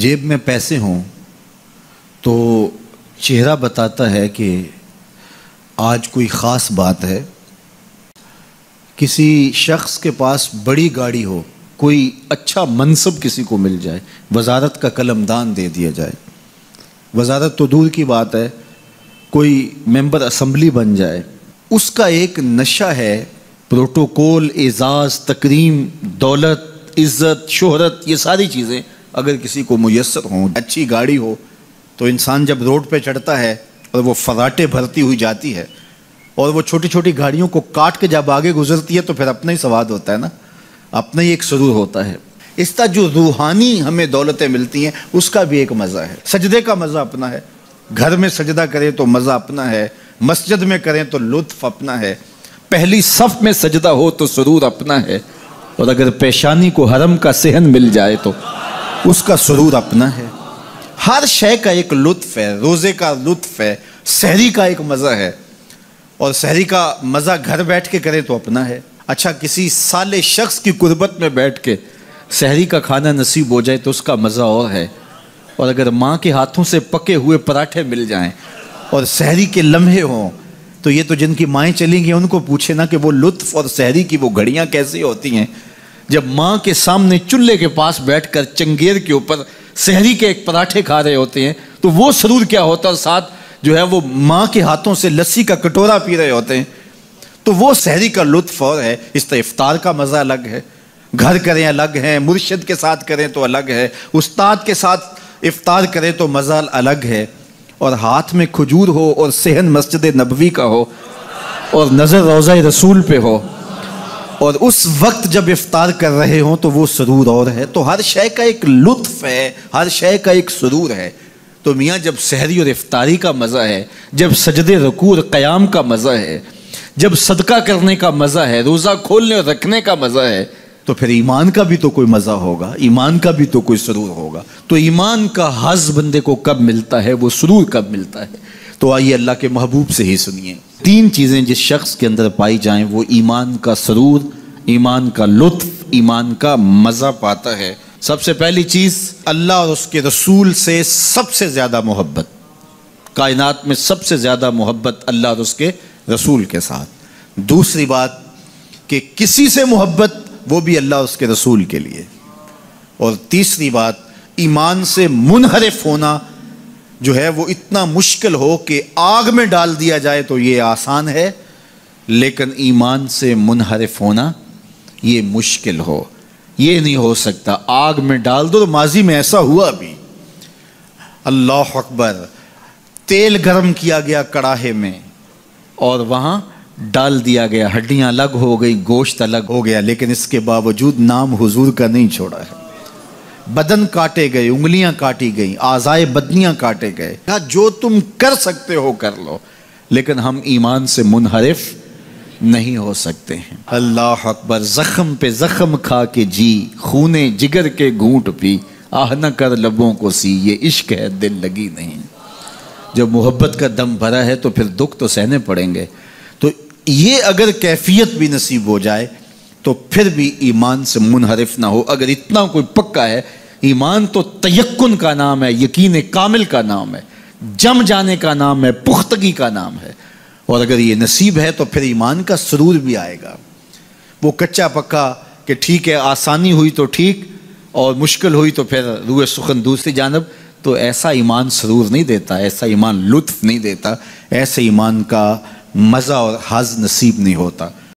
जेब में पैसे हों तो चेहरा बताता है कि आज कोई ख़ास बात है। किसी शख्स के पास बड़ी गाड़ी हो, कोई अच्छा मनसब किसी को मिल जाए, वजारत का कलमदान दे दिया जाए, वजारत तो दूर की बात है, कोई मेंबर असम्बली बन जाए, उसका एक नशा है। प्रोटोकॉल, एजाज़, तकरीम, दौलत, इज़्ज़त, शोहरत, ये सारी चीज़ें अगर किसी को मुयस्सर हों, अच्छी गाड़ी हो, तो इंसान जब रोड पे चढ़ता है और वो फराटे भरती हुई जाती है और वो छोटी छोटी गाड़ियों को काट के जब आगे गुजरती है तो फिर अपना ही स्वाद होता है ना, अपना ही एक सुरूर होता है। इस तरह जो रूहानी हमें दौलतें मिलती हैं उसका भी एक मज़ा है। सजदे का मज़ा अपना है, घर में सजदा करें तो मज़ा अपना है, मस्जिद में करें तो लुत्फ अपना है, पहली सफ में सजदा हो तो सुरूर अपना है, और अगर पेशानी को हरम का सेहन मिल जाए तो उसका सुरूर अपना है। हर शय का एक लुत्फ है, रोज़े का लुत्फ है, सहरी का एक मज़ा है, और सहरी का मज़ा घर बैठ के करें तो अपना है। अच्छा, किसी साले शख्स की कुर्बत में बैठ के सहरी का खाना नसीब हो जाए तो उसका मज़ा और है। और अगर माँ के हाथों से पके हुए पराठे मिल जाएं और सहरी के लम्हे हों तो ये तो जिनकी माएँ चली गई उनको पूछे ना कि वो लुत्फ़ और सहरी की वो घड़ियाँ कैसी होती हैं जब माँ के सामने चूल्हे के पास बैठकर चंगेर के ऊपर सहरी के एक पराठे खा रहे होते हैं तो वो सरूर क्या होता है। साथ जो है वो माँ के हाथों से लस्सी का कटोरा पी रहे होते हैं तो वो सहरी का लुत्फ़ और है। इस तरह इफ्तार का मज़ा अलग है, घर करें अलग है, मुर्शिद के साथ करें तो अलग है, उस्ताद के साथ इफ्तार करें तो मज़ा अलग है, और हाथ में खजूर हो और सेहन मस्जिद नबवी का हो और नज़र रोज़ा रसूल पे हो और उस वक्त जब इफ्तार कर रहे हों तो वो सुरूर और है। तो हर शय का एक लुत्फ़ है, हर शय का एक सुरूर है। तो मियाँ जब सहरी और इफ्तारी का मज़ा है, जब सजदे रुकू और क़याम का मज़ा है, जब सदका करने का मज़ा है, रोज़ा खोलने और रखने का मज़ा है, तो फिर ईमान का भी तो कोई मज़ा होगा, ईमान का भी तो कोई सुरूर होगा। तो ईमान का हज़ बंदे को कब मिलता है, वो सुरूर कब मिलता है? तो आइए अल्लाह के महबूब से ही सुनिए। 3 चीज़ें जिस शख्स के अंदर पाई जाएं वो ईमान का सुरूर, ईमान का लुत्फ़, ईमान का मज़ा पाता है। सबसे पहली चीज़, अल्लाह और उसके रसूल से सबसे ज़्यादा मोहब्बत। कायनात में सबसे ज़्यादा मोहब्बत अल्लाह और उसके रसूल के साथ। दूसरी बात कि किसी से मोहब्बत वो भी अल्लाह और उसके रसूल के लिए। और तीसरी बात, ईमान से मुनहरिफ होना जो है वो इतना मुश्किल हो कि आग में डाल दिया जाए तो ये आसान है, लेकिन ईमान से मुनहरिफ होना ये मुश्किल हो, ये नहीं हो सकता। आग में डाल दो तो माजी में ऐसा हुआ भी। अल्लाह अकबर, तेल गर्म किया गया कड़ाहे में और वहाँ डाल दिया गया, हड्डियाँ अलग हो गई, गोश्त अलग हो गया, लेकिन इसके बावजूद नाम हुजूर का नहीं छोड़ा है। बदन काटे गए, उंगलियां काटी गई, आज़ाए बदनियां काटे गए। जो तुम कर सकते हो कर लो, लेकिन हम ईमान से मुनहरिफ नहीं हो सकते हैं। अल्लाह अकबर, ज़ख्म पे ज़ख्म खा के जी, खूने जिगर के घूंट पी, आह न कर लबों को सी, ये इश्क है दिल लगी नहीं। जब मोहब्बत का दम भरा है तो फिर दुख तो सहने पड़ेंगे। तो ये अगर कैफियत भी नसीब हो जाए तो फिर भी ईमान से मुनहरिफ ना हो। अगर इतना कोई पक्का है, ईमान तो तयक्कुन का नाम है, यकीन कामिल का नाम है, जम जाने का नाम है, पुख्तगी का नाम है। और अगर ये नसीब है तो फिर ईमान का सुरूर भी आएगा। वो कच्चा पक्का कि ठीक है, आसानी हुई तो ठीक और मुश्किल हुई तो फिर रूए सुखन दूसरी जानब, तो ऐसा ईमान सुरूर नहीं देता, ऐसा ईमान लुत्फ़ नहीं देता, ऐसे ईमान का मज़ा और हज़ नसीब नहीं होता।